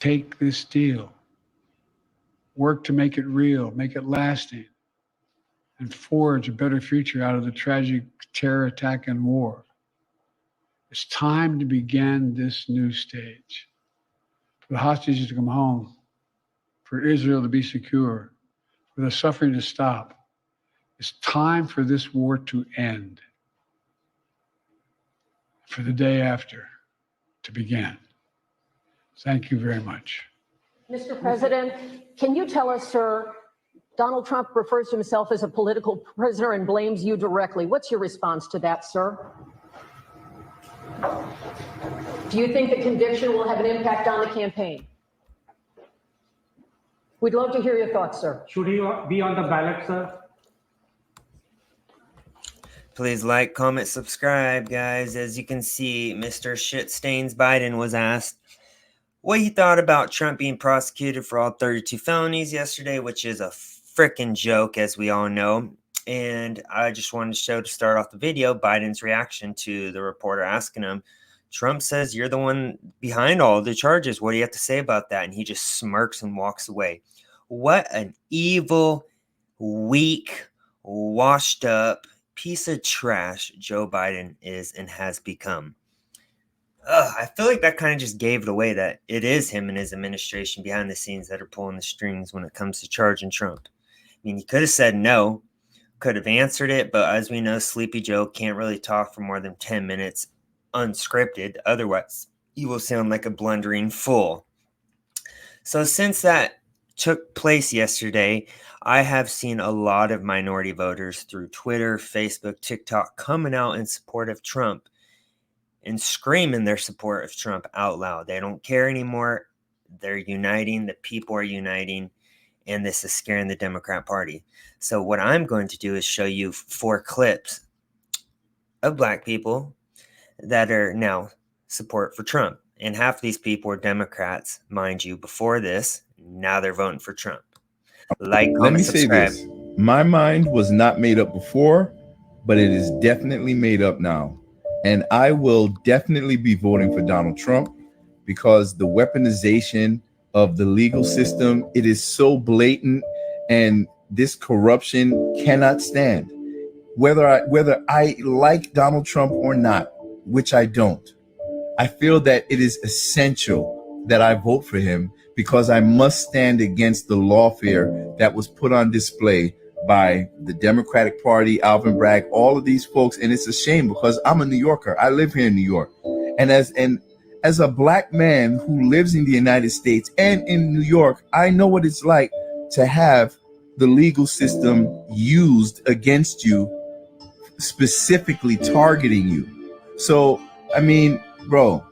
Take this deal, work to make it real, make it lasting, and forge a better future out of the tragic terror attack and war. It's time to begin this new stage. For the hostages to come home, for Israel to be secure, for the suffering to stop. It's time for this war to end, for the day after to begin. Thank you very much. Mr. President, can you tell us, sir, Donald Trump refers to himself as a political prisoner and blames you directly. What's your response to that, sir? Do you think the conviction will have an impact on the campaign? We'd love to hear your thoughts, sir. Should he be on the ballot, sir? Please like, comment, subscribe, guys. As you can see, Mr. Shitstains Biden was asked what he thought about Trump being prosecuted for all 32 felonies yesterday, which is a freaking joke, as we all know. And I just wanted to show, to start off the video, Biden's reaction to the reporter asking him, Trump says you're the one behind all the charges. What do you have to say about that? And he just smirks and walks away. What an evil, weak, washed up piece of trash Joe Biden is and has become. I feel like that kind of just gave it away that it is him and his administration behind the scenes that are pulling the strings when it comes to charging Trump. I mean, he could have said no, could have answered it, but as we know, Sleepy Joe can't really talk for more than 10 minutes unscripted. Otherwise, he will sound like a blundering fool. So since that took place yesterday, I have seen a lot of minority voters through Twitter, Facebook, TikTok coming out in support of Trump and screaming their support of Trump out loud. They don't care anymore. They're uniting. The people are uniting. And this is scaring the Democrat Party. So what I'm going to do is show you 4 clips of black people that are now support for Trump. And half of these people are Democrats, mind you, before this. Now they're voting for Trump. Like, Let me say subscribe. this. My mind was not made up before, but it is definitely made up now. And I will definitely be voting for Donald Trump because the weaponization of the legal system, it is so blatant, and this corruption cannot stand. Whether I like Donald Trump or not, which I don't, I feel that it is essential that I vote for him because I must stand against the lawfare that was put on display by the Democratic Party, Alvin Bragg, all of these folks. And it's a shame because I'm a New Yorker. I live here in New York. And as a black man who lives in the United States and in New York, I know what it's like to have the legal system used against you, specifically targeting you. So, I mean, bro,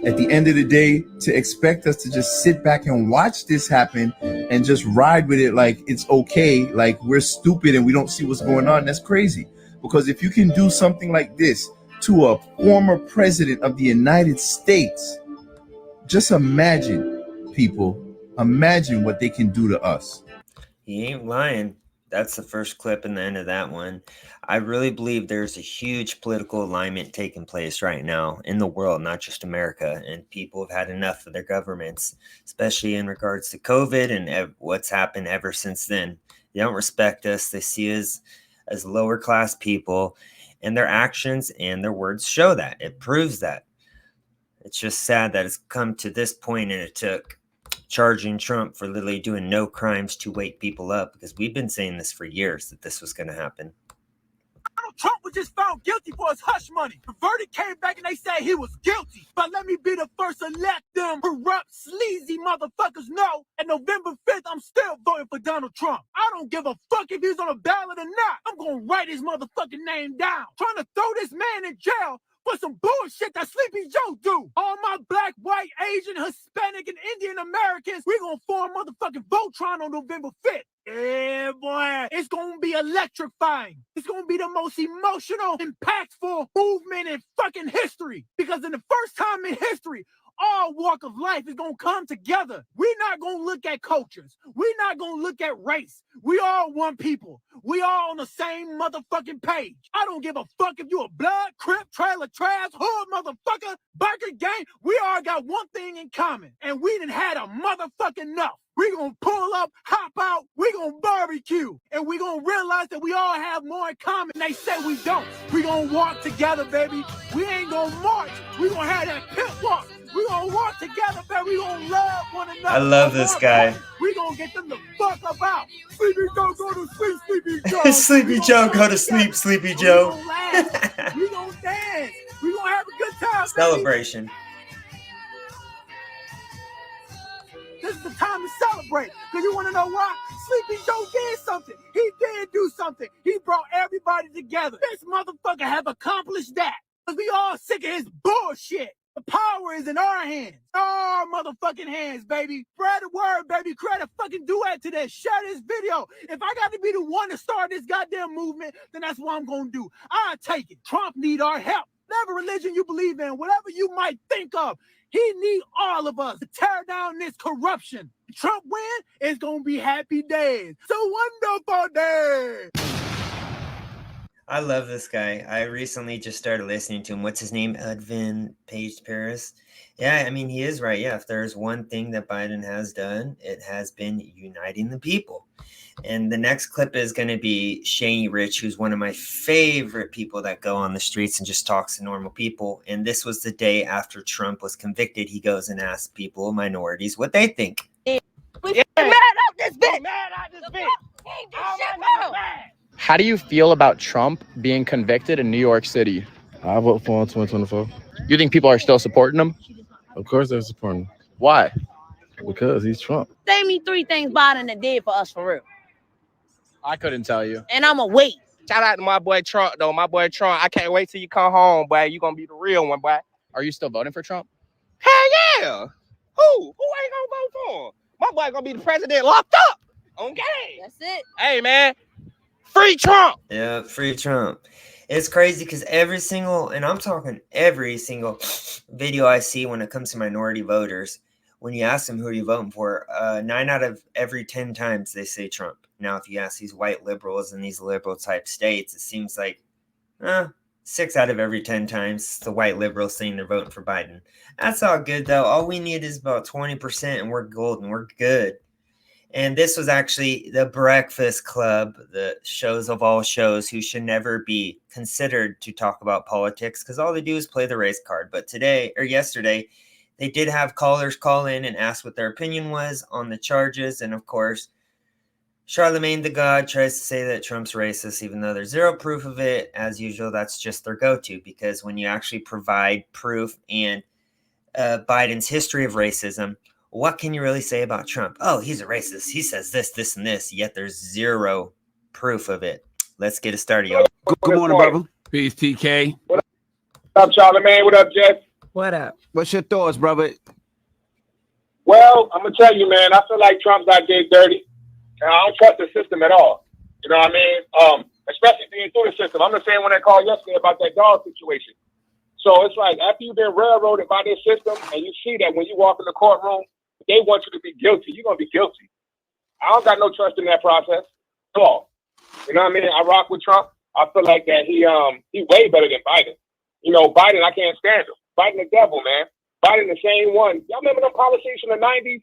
at the end of the day, to expect us to just sit back and watch this happen and just ride with it like it's okay, like we're stupid and we don't see what's going on, that's crazy. Because if you can do something like this to a former president of the United States, just imagine, people, imagine what they can do to us. He ain't lying. That's the first clip and the end of that one. I really believe there's a huge political alignment taking place right now in the world, not just America. And people have had enough of their governments, especially in regards to COVID and what's happened ever since then. They don't respect us. They see us as lower class people, and their actions and their words show that. It proves that. It's just sad that it's come to this point, and it took charging Trump for literally doing no crimes to wake people up, because we've been saying this for years that this was going to happen. Donald Trump was just found guilty for his hush money. The verdict came back and they said he was guilty. But let me be the first to let them corrupt, sleazy motherfuckers know at November 5th, I'm still voting for Donald Trump. I don't give a fuck if he's on a ballot or not. I'm going to write his motherfucking name down. Trying to throw this man in jail for some bullshit that Sleepy Joe do. All my black, white, Asian, Hispanic, and Indian Americans, we gonna form motherfucking Voltron on November 5th. Yeah, boy, it's gonna be electrifying. It's gonna be the most emotional, impactful movement in fucking history. Because in the first time in history, all walk of life is gonna come together. We're not gonna look at cultures. We're not gonna look at race. We all one people. We all on the same motherfucking page. I don't give a fuck if you a blood, crip, trailer, trash, hood, motherfucker, biker gang. We all got one thing in common, and we done had a motherfucking enough. We gonna pull up, hop out, we gonna barbecue, and we gonna realize that we all have more in common than they say we don't. We gonna walk together, baby. We ain't gonna march. We gonna have that pit walk. We gonna walk together, baby. We gonna love one another. I love this guy. We gonna get them the fuck up out. Sleepy Joe, go to sleep, Sleepy Joe. Sleepy Joe, go to sleep, Sleepy Joe. We gonna laugh. We gonna dance. We gonna have a good time, baby. Celebration. This is the time to celebrate. Because you want to know why? Sleepy Joe did something. He did do something. He brought everybody together. This motherfucker have accomplished that. Because we all sick of his bullshit. The power is in our hands. Our motherfucking hands, baby. Spread the word, baby. Create a fucking duet to this. Share this video. If I got to be the one to start this goddamn movement, then that's what I'm going to do. I'll take it. Trump need our help. Whatever religion you believe in, whatever you might think of, he need all of us to tear down this corruption. Trump win, it's going to be happy days. It's a wonderful day. I love this guy. I recently just started listening to him. What's his name? Edvin Page Paris. Yeah, I mean, he is right. Yeah, if there's one thing that Biden has done, it has been uniting the people. And the next clip is going to be Shaney Rich, who's one of my favorite people that go on the streets and just talks to normal people. And this was the day after Trump was convicted. He goes and asks people, minorities, what they think. We mad out this bitch. Mad out this bitch. He did shit for him. How do you feel about Trump being convicted in New York City? I vote for him 2024. You think people are still supporting him? Of course they're supporting him. Why? Because he's Trump. Name me 3 things Biden did for us for real. I couldn't tell you. And I'ma wait. Shout out to my boy Trump, though. My boy Trump. I can't wait till you come home, boy. You gonna be the real one, boy. Are you still voting for Trump? Hell yeah. Who ain't gonna vote for him? My boy gonna be the president locked up. Okay. That's it. Hey, man. Free Trump. Yeah, free Trump. It's crazy because every single, and I'm talking every single video I see when it comes to minority voters, when you ask them who are you voting for, 9 out of every 10 times they say Trump. Now, if you ask these white liberals in these liberal type states, it seems like 6 out of every 10 times the white liberals saying they're voting for Biden. That's all good, though. All we need is about 20% and we're golden. We're good. And this was actually the Breakfast Club, the shows of all shows who should never be considered to talk about politics because all they do is play the race card. But today or yesterday, they did have callers call in and ask what their opinion was on the charges. And of course, Charlemagne the God tries to say that Trump's racist, even though there's zero proof of it. As usual, that's just their go-to because when you actually provide proof and Biden's history of racism, what can you really say about Trump? Oh, he's a racist. He says this, this, and this, yet there's zero proof of it. Let's get it started, y'all. Good morning, brother. Peace, TK. What up, Charlemagne? What up, Jeff? What up? What's your thoughts, brother? Well, I'm going to tell you, man, I feel like Trump got did dirty. And I don't trust the system at all. You know what I mean? Especially being through the system. I'm the same one that called yesterday about that dog situation. So it's like after you've been railroaded by this system and you see that when you walk in the courtroom, they want you to be guilty. You're going to be guilty. I don't got no trust in that process at all. You know what I mean? I rock with Trump. I feel like that he way better than Biden. You know, Biden, I can't stand him. Biden the devil, man. Biden the same one. Y'all remember them policies from the 90s?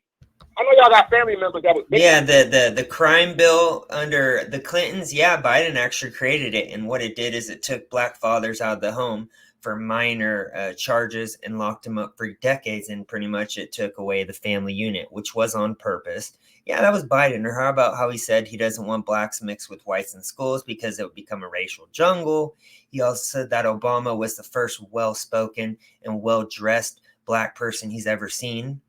I know y'all got family members that was... Yeah, the crime bill under the Clintons, yeah, Biden actually created it. And what it did is it took black fathers out of the home for minor charges and locked them up for decades. And pretty much it took away the family unit, which was on purpose. Yeah, that was Biden. Or how about how he said he doesn't want blacks mixed with whites in schools because it would become a racial jungle. He also said that Obama was the first well-spoken and well-dressed black person he's ever seen.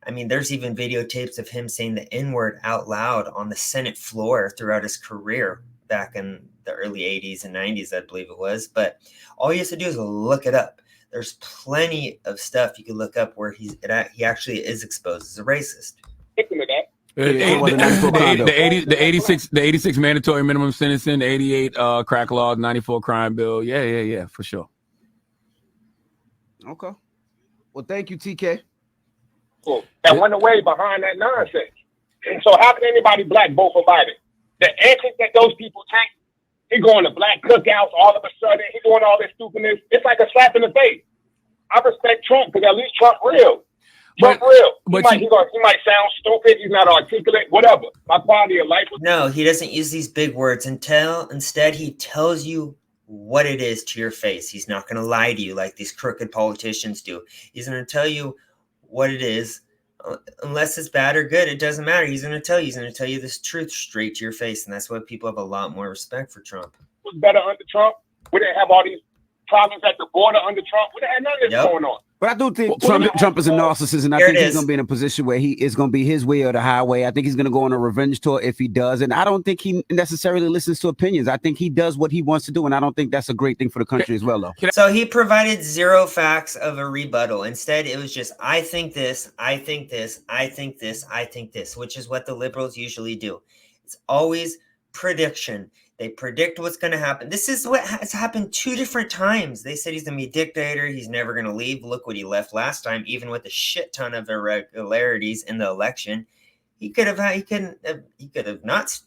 I mean, there's even videotapes of him saying the N-word out loud on the Senate floor throughout his career back in the early 80s and 90s, I believe it was. But all you have to do is look it up. There's plenty of stuff you can look up where he actually is exposed as a racist. The 86 mandatory minimum sentencing, the 88 crack laws, 94 crime bill. Yeah, for sure. Okay. Well, thank you, TK. Cool. That went away behind that nonsense. And so how can anybody black vote for Biden? The antics that those people take, he going to black cookouts all of a sudden, he doing all this stupidness. It's like a slap in the face. I respect Trump because at least Trump real. Trump real. He might sound stupid. He's not articulate. Whatever. My quality of life. No, he doesn't use these big words. Instead, he tells you what it is to your face. He's not going to lie to you like these crooked politicians do. He's going to tell you what it is. Unless it's bad or good, it doesn't matter. He's going to tell you. He's going to tell you this truth straight to your face, and that's why people have a lot more respect for Trump. Was better under Trump. We didn't have all these problems at the border under Trump. We didn't have none of this going on. But I do think Trump is a narcissist, and I think he's going to be in a position where he is going to be his way or the highway. I think he's going to go on a revenge tour if he does, and I don't think he necessarily listens to opinions. I think he does what he wants to do, and I don't think that's a great thing for the country as well, though. So he provided zero facts of a rebuttal. Instead, it was just, I think this, I think this, I think this, I think this, which is what the liberals usually do. It's always prediction. They predict what's going to happen. This is what has happened 2 different times. They said he's going to be a dictator. He's never going to leave. Look what he left last time, even with a shit ton of irregularities in the election. He could have not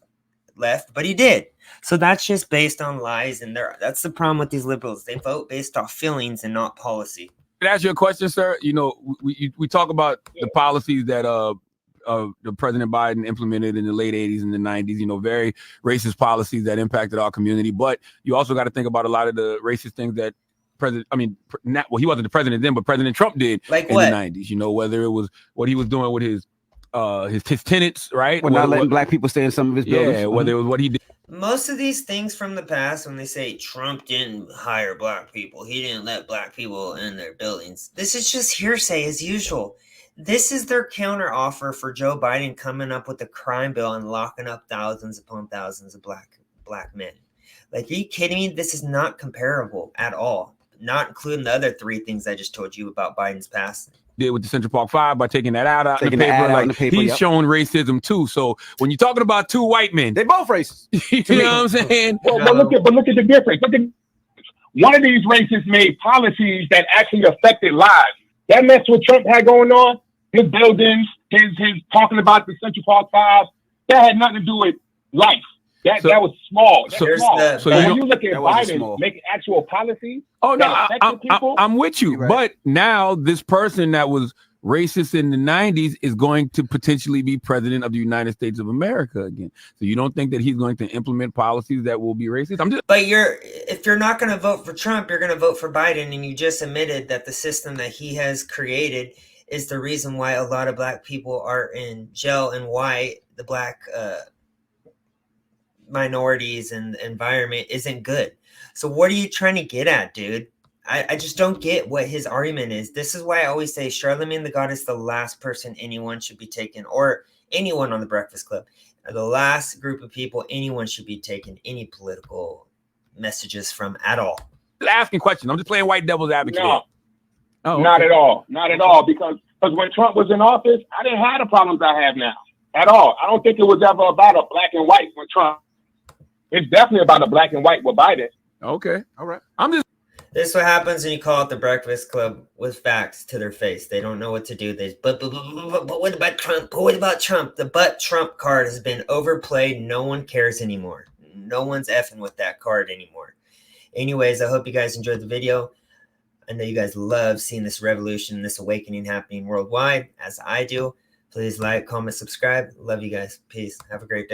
left, but he did. So that's just based on lies, and that's the problem with these liberals. They vote based off feelings and not policy. Can I ask you a question, sir? You know, we talk about the policies that the President Biden implemented in the late 80s and the 90s, you know, very racist policies that impacted our community. But you also got to think about a lot of the racist things that he wasn't the president then, but President Trump did in the 90s, you know, whether it was what he was doing with his tenants, right? Well, not letting black people stay in some of his buildings. Yeah, whether it was what he did. Most of these things from the past, when they say Trump didn't hire black people, he didn't let black people in their buildings, this is just hearsay as usual. This is their counter offer for Joe Biden coming up with a crime bill and locking up thousands upon thousands of black men. Like, are you kidding me? This is not comparable at all. Not including the other 3 things I just told you about Biden's past. Did with the Central Park 5 by taking that out in the paper. He's shown racism too. So when you're talking about 2 white men, they both racist. You know what I'm saying? Well, but look at the difference. One of these racists made policies that actually affected lives. That mess what Trump had going on, his buildings, his talking about the Central Park 5, that had nothing to do with life. That was small. That's small. So when you look at Biden making actual policies, I'm with you. Right. But now this person that was racist in the 90s is going to potentially be president of the United States of America again. So you don't think that he's going to implement policies that will be racist? But if you're not going to vote for Trump, you're going to vote for Biden, and you just admitted that the system that he has created is the reason why a lot of black people are in jail and why the black minorities and the environment isn't good. So what are you trying to get at, dude? I just don't get what his argument is. This is why I always say Charlemagne the God is the last person anyone should be taking, or anyone on the Breakfast Club. The last group of people anyone should be taking any political messages from at all. Just asking questions. I'm just playing white devil's advocate. No. Not at all. Not at all. Because when Trump was in office, I didn't have the problems I have now at all. I don't think it was ever about a black and white with Trump. It's definitely about a black and white with Biden. Okay. All right. This is what happens when you call it the Breakfast Club with facts to their face. They don't know what to do. But what about Trump? But what about Trump? The but Trump card has been overplayed. No one cares anymore. No one's effing with that card anymore. Anyways, I hope you guys enjoyed the video. I know you guys love seeing this revolution, this awakening happening worldwide, as I do. Please like, comment, subscribe. Love you guys. Peace. Have a great day.